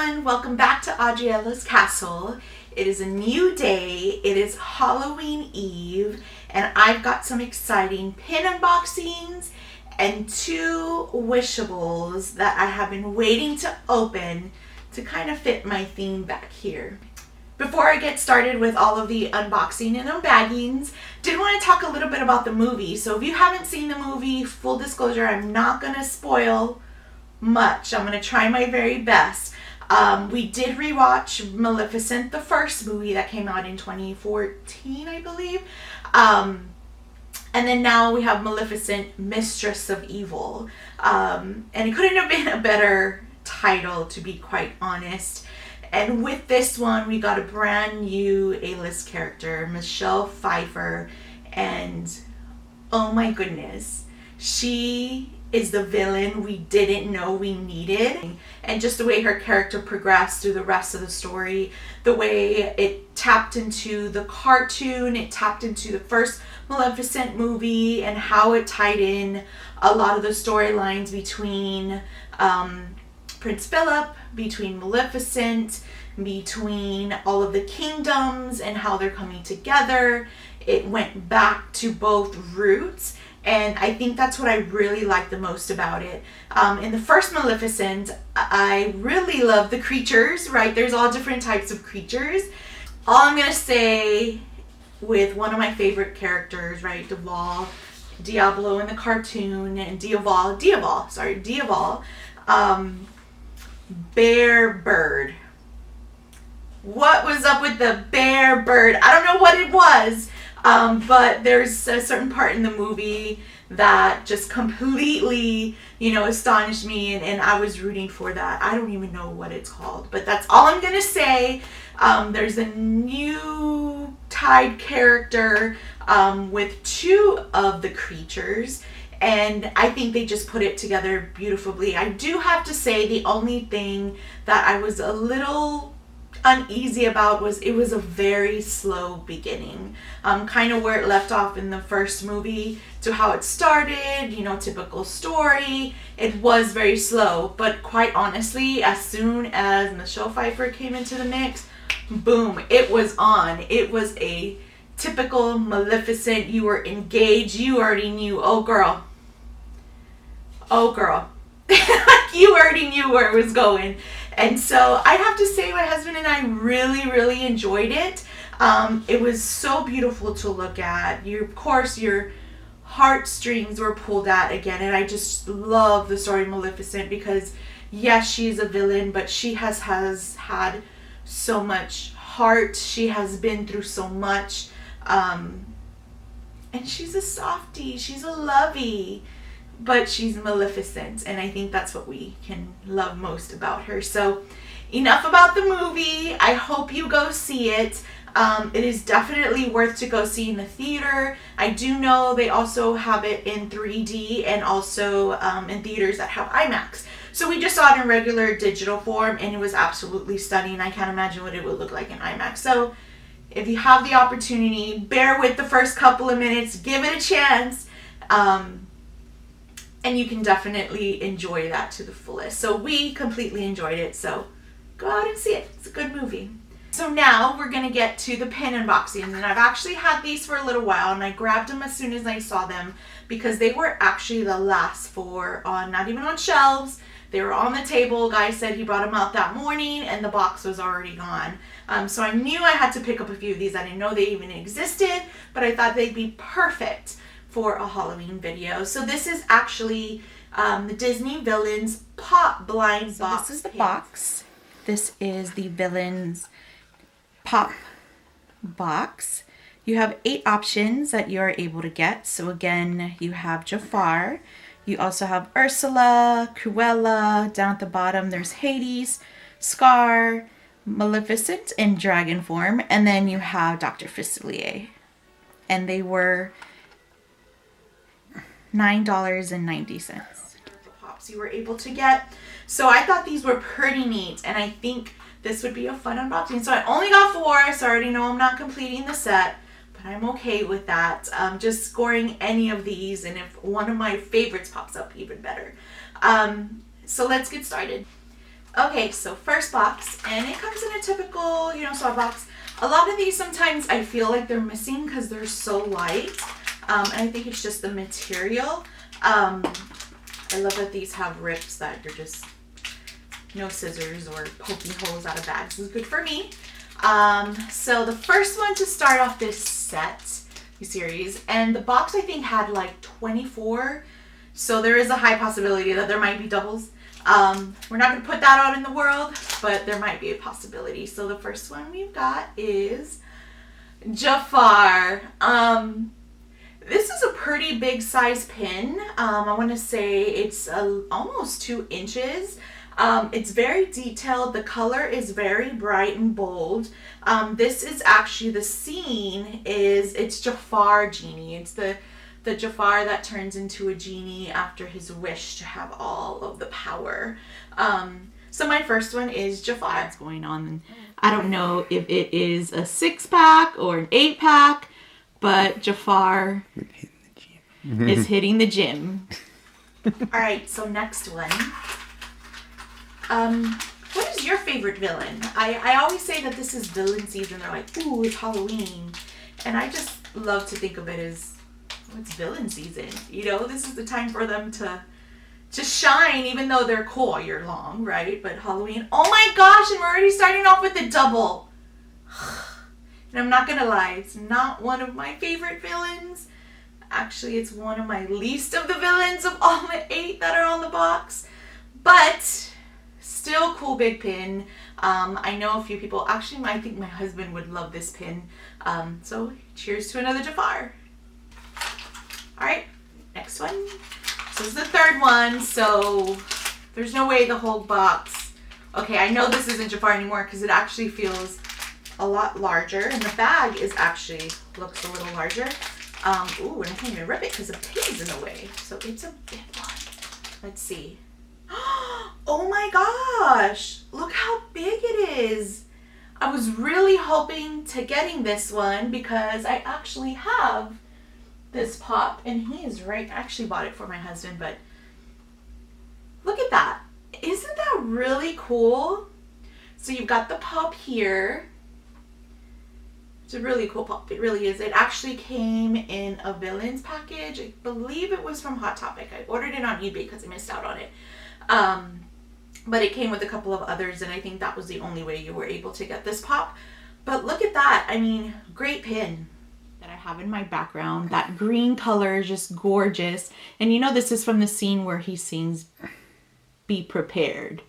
everyone, welcome back to Adriella's Castle. It is a new day, it is Halloween Eve, and I've got some exciting pin unboxings and 2 wishables that I have been waiting to open to kind of fit my theme back here. Before I get started with all of the unboxing and unbaggings, did want to talk a little bit about the movie. So if you haven't seen the movie, full disclosure, I'm not going to spoil much. I'm going to try my very best. We did rewatch Maleficent, the first movie that came out in 2014, I believe. And then now we have Maleficent, Mistress of Evil. And it couldn't have been a better title, to be quite honest. And with this one, we got a brand new A-list character, Michelle Pfeiffer. And oh my goodness, she is the villain we didn't know we needed. And just the way her character progressed through the rest of the story, the way it tapped into the cartoon, it tapped into the first Maleficent movie, and how it tied in a lot of the storylines between Prince Philip, between Maleficent, between all of the kingdoms and how they're coming together. It went back to both roots. And I think that's what I really like the most about it. In the first Maleficent, I really love the creatures, right? There's all different types of creatures. All I'm going to say with one of my favorite characters, right? Diablo in the cartoon, and Diaval, Bear Bird. What was up with the Bear Bird? I don't know what it was. But there's a certain part in the movie that just completely, astonished me, and I was rooting for that. I don't even know what it's called, but that's all I'm going to say. There's a new tied character with 2 of the creatures, and I think they just put it together beautifully. I do have to say the only thing that I was a little uneasy about was it was a very slow beginning, kind of where it left off in the first movie to how it started, typical story. It was very slow, but quite honestly, as soon as Michelle Pfeiffer came into the mix, boom, it was on. It was a typical Maleficent. You were engaged, you already knew, oh girl, you already knew where it was going. And so I have to say, my husband and I really, really enjoyed it. It was so beautiful to look at. Of course, your heartstrings were pulled at again. And I just love the story of Maleficent because, yes, she's a villain, but she has had so much heart. She has been through so much. And she's a softie. She's a lovey. But she's Maleficent, and I think that's what we can love most about her. So enough about the movie. I hope you go see it. It is definitely worth to go see in the theater. I do know they also have it in 3D and also in theaters that have IMAX. So we just saw it in regular digital form, and it was absolutely stunning. I can't imagine what it would look like in IMAX. So if you have the opportunity, bear with the first couple of minutes. Give it a chance. And you can definitely enjoy that to the fullest. So we completely enjoyed it. So go out and see it. It's a good movie. So now we're going to get to the pin unboxing. And I've actually had these for a little while. And I grabbed them as soon as I saw them. Because they were actually the last 4 on, not even on shelves. They were on the table. Guy said he brought them out that morning. And the box was already gone. So I knew I had to pick up a few of these. I didn't know they even existed. But I thought they'd be perfect for a Halloween video. So this is actually the Disney Villains Pop Blind Box. This is the box. This is the Villains Pop box. You have 8 options that you are able to get. So again, you have Jafar. You also have Ursula, Cruella. Down at the bottom, there's Hades, Scar, Maleficent in dragon form. And then you have Dr. Facilier. And they were $9.90. Pops you were able to get. So I thought these were pretty neat, and I think this would be a fun unboxing. So I only got 4, so I already know I'm not completing the set, but I'm okay with that. Just scoring any of these, and if one of my favorites pops up, even better. So let's get started. Okay, so first box, and it comes in a typical, swap box. A lot of these sometimes I feel like they're missing because they're so light, and I think it's just the material. I love that these have rips that you're just, no scissors or poking holes out of bags is good for me. So the first one to start off this series, and the box I think had like 24, so there is a high possibility that there might be doubles. We're not going to put that out in the world, but there might be a possibility. So the first one we've got is Jafar. This is a pretty big size pin. I want to say it's almost 2 inches. It's very detailed. The color is very bright and bold. This is actually, the scene is, it's Jafar genie. It's the Jafar that turns into a genie after his wish to have all of the power. So my first one is Jafar. What's going on? I don't know if it is a 6-pack or an 8-pack, but Jafar is hitting the gym. All right, so next one. What is your favorite villain? I always say that this is villain season. They're like, ooh, it's Halloween. And I just love to think of it as, it's villain season. This is the time for them to shine, even though they're cool all year long, right? But Halloween, oh my gosh, and we're already starting off with a double. And I'm not gonna lie, it's not one of my favorite villains. Actually, it's one of my least of the villains of all the 8 that are on the box. But still cool big pin. I know a few people, actually I think my husband would love this pin. So cheers to another Jafar. Alright, next one. This is the third one, so there's no way the whole box. Okay, I know this isn't Jafar anymore because it actually feels a lot larger, and the bag is actually, looks a little larger. Ooh, and I can't even rip it because the pin's in the way. So it's a big one. Let's see. Oh my gosh, look how big it is. I was really hoping to getting this one because I actually have this pop, and he is right. I actually bought it for my husband, but look at that. Isn't that really cool? So you've got the pop here. It's a really cool pop. It really is. It actually came in a villains package. I believe it was from Hot Topic. I ordered it on eBay because I missed out on it. But it came with a couple of others, and I think that was the only way you were able to get this pop. But look at that. I mean, great pin that I have in my background. That green color is just gorgeous. And this is from the scene where he sings Be Prepared.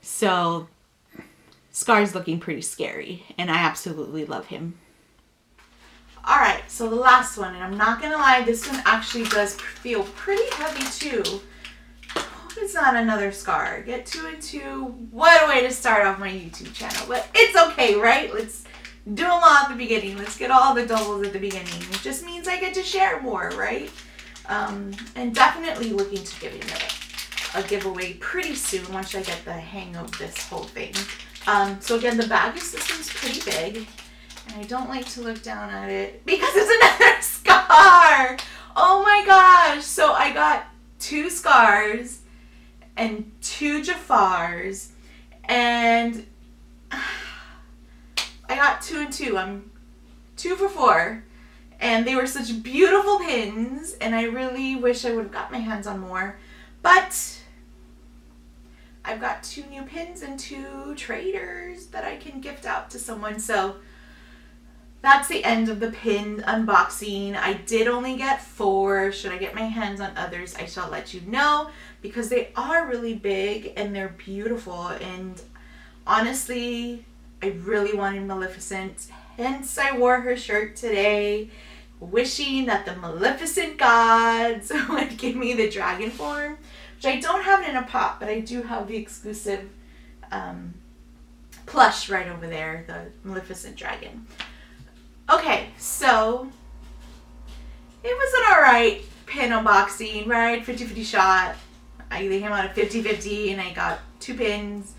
So Scar's looking pretty scary, and I absolutely love him. All right, so the last one, and I'm not gonna lie, this one actually does feel pretty heavy too. Hope it's not another Scar. Get 2 and 2. What a way to start off my YouTube channel, but it's okay, right? Let's do them all at the beginning. Let's get all the doubles at the beginning. It just means I get to share more, right? And definitely looking to giving it a giveaway pretty soon once I get the hang of this whole thing. So again, the bag is, this one's pretty big, and I don't like to look down at it because it's another Scar. Oh my gosh. So I got 2 Scars and 2 Jafars, and I got 2 and 2. I'm 2 for 4, and they were such beautiful pins, and I really wish I would have got my hands on more, but I've got 2 new pins and 2 traders that I can gift out to someone. So that's the end of the pin unboxing. I did only get 4. Should I get my hands on others, I shall let you know, because they are really big and they're beautiful. And honestly, I really wanted Maleficent, hence I wore her shirt today, wishing that the Maleficent gods would give me the dragon form, which I don't have it in a pop, but I do have the exclusive plush right over there, the Maleficent dragon. Okay, so it was an alright pin unboxing, right? 50-50 shot. They came out at 50-50, and I got 2 pins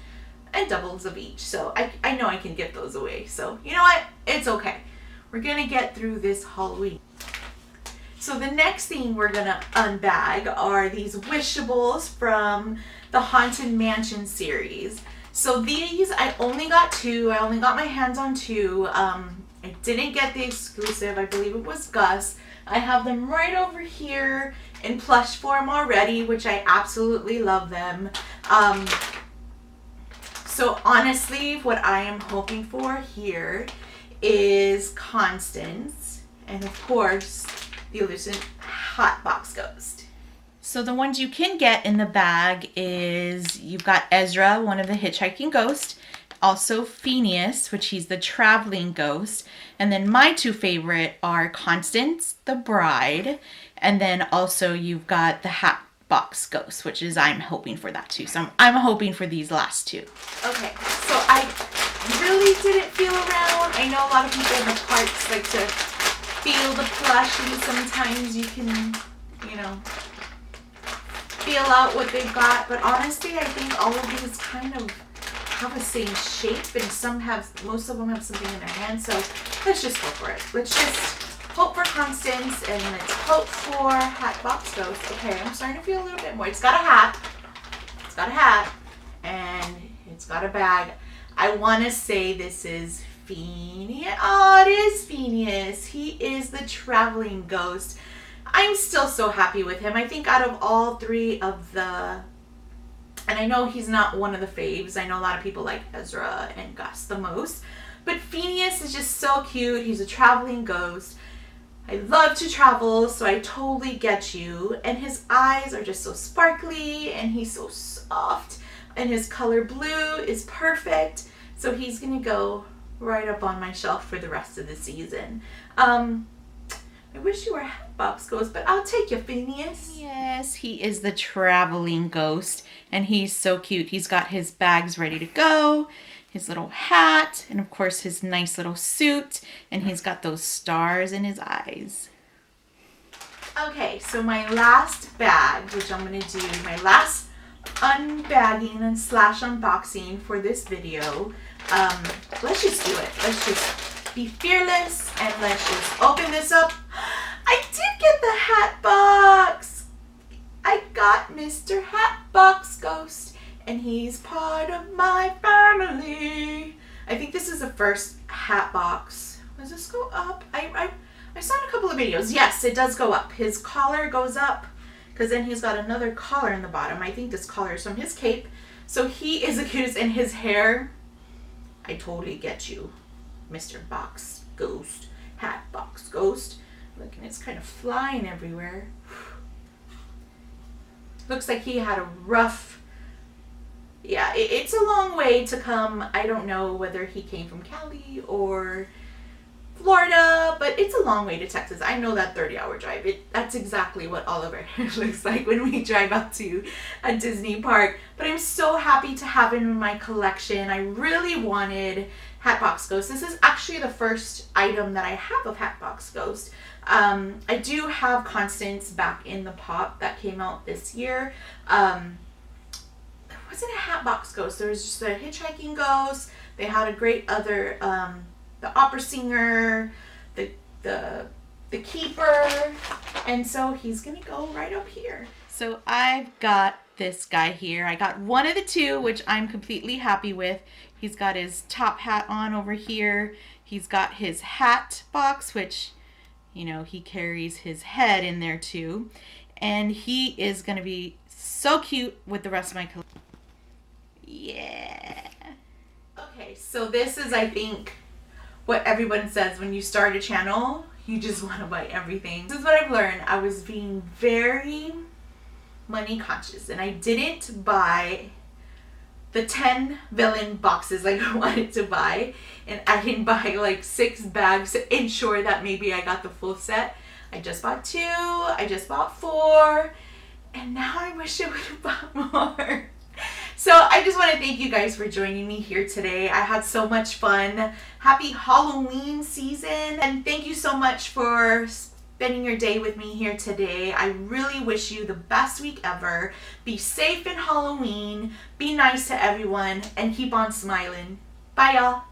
and doubles of each. So I know I can get those away. So you know what? It's okay. We're going to get through this Halloween. So the next thing we're going to unbag are these Wishables from the Haunted Mansion series. So these, I only got 2. I only got my hands on 2. I didn't get the exclusive. I believe it was Gus. I have them right over here in plush form already, which I absolutely love them. So honestly, what I am hoping for here is Constance, and of course, the elusive Hot Box Ghost. So the ones you can get in the bag is, you've got Ezra, one of the hitchhiking ghosts, also Phineas, which he's the traveling ghost, and then my 2 favorite are Constance, the bride, and then also you've got the Hat Box Ghost, which is, I'm hoping for that too. So I'm hoping for these last 2. Okay, so I really didn't feel around. I know a lot of people in the parks like to feel the plush, and sometimes you can, you know, feel out what they've got, but honestly I think all of these kind of have the same shape, and most of them have something in their hand, so let's just go for it. Let's just hope for Constance, and let's hope for Hat Box Ghost. Okay, I'm starting to feel a little bit more. It's got a hat, and it's got a bag. I want to say this is Phineas. Oh, it is Phineas. He is the traveling ghost. I'm still so happy with him. I think out of all 3 of the, and I know he's not one of the faves. I know a lot of people like Ezra and Gus the most, but Phineas is just so cute. He's a traveling ghost. I love to travel, so I totally get you. And his eyes are just so sparkly, and he's so soft, and his color blue is perfect. So he's gonna go right up on my shelf for the rest of the season. I wish you were Hat Box Ghost, but I'll take you, Phineas. Yes, he is the traveling ghost, and he's so cute. He's got his bags ready to go, his little hat, and of course his nice little suit, and he's got those stars in his eyes. Okay, so my last bag, which I'm going to do, my last unbagging and / unboxing for this video. Let's just do it. Let's just be fearless, and let's just open this up. I did get the Hat Box. I got Mr. Hat Box Ghost, and he's part of my family. I think this is the first Hat Box. Does this go up? I saw in a couple of videos. Yes, it does go up. His collar goes up, because then he's got another collar in the bottom. I think this collar is from his cape. So he is the cutest, and his hair, I totally get you, Mr. Box Ghost, Hat Box Ghost. Look, and it's kind of flying everywhere. Looks like he had a rough, yeah, it's a long way to come. I don't know whether he came from Cali or Florida, but it's a long way to Texas. I know that 30-hour drive. That's exactly what all of our hair looks like when we drive out to a Disney park. But I'm so happy to have him in my collection. I really wanted Hat Box Ghost. This is actually the first item that I have of Hat Box Ghost. I do have Constance back in the pop that came out this year. There wasn't a Hat Box Ghost. There was just a hitchhiking ghost. They had a great other, the opera singer, the keeper, and so he's gonna go right up here. So I've got this guy here. I got one of the 2, which I'm completely happy with. He's got his top hat on over here. He's got his hat box, which, you know, he carries his head in there too. And he is going to be so cute with the rest of my collection. Yeah. Okay, so this is, I think, what everyone says when you start a channel. You just want to buy everything. This is what I've learned. I was being very money conscious, and I didn't buy the 10 villain boxes like I wanted to buy, and I didn't buy like 6 bags to ensure that maybe I got the full set. I just bought 2, I just bought 4, and now I wish I would have bought more. So I just want to thank you guys for joining me here today. I had so much fun. Happy Halloween season, and thank you so much for spending your day with me here today. I really wish you the best week ever. Be safe in Halloween, be nice to everyone, and keep on smiling. Bye, y'all.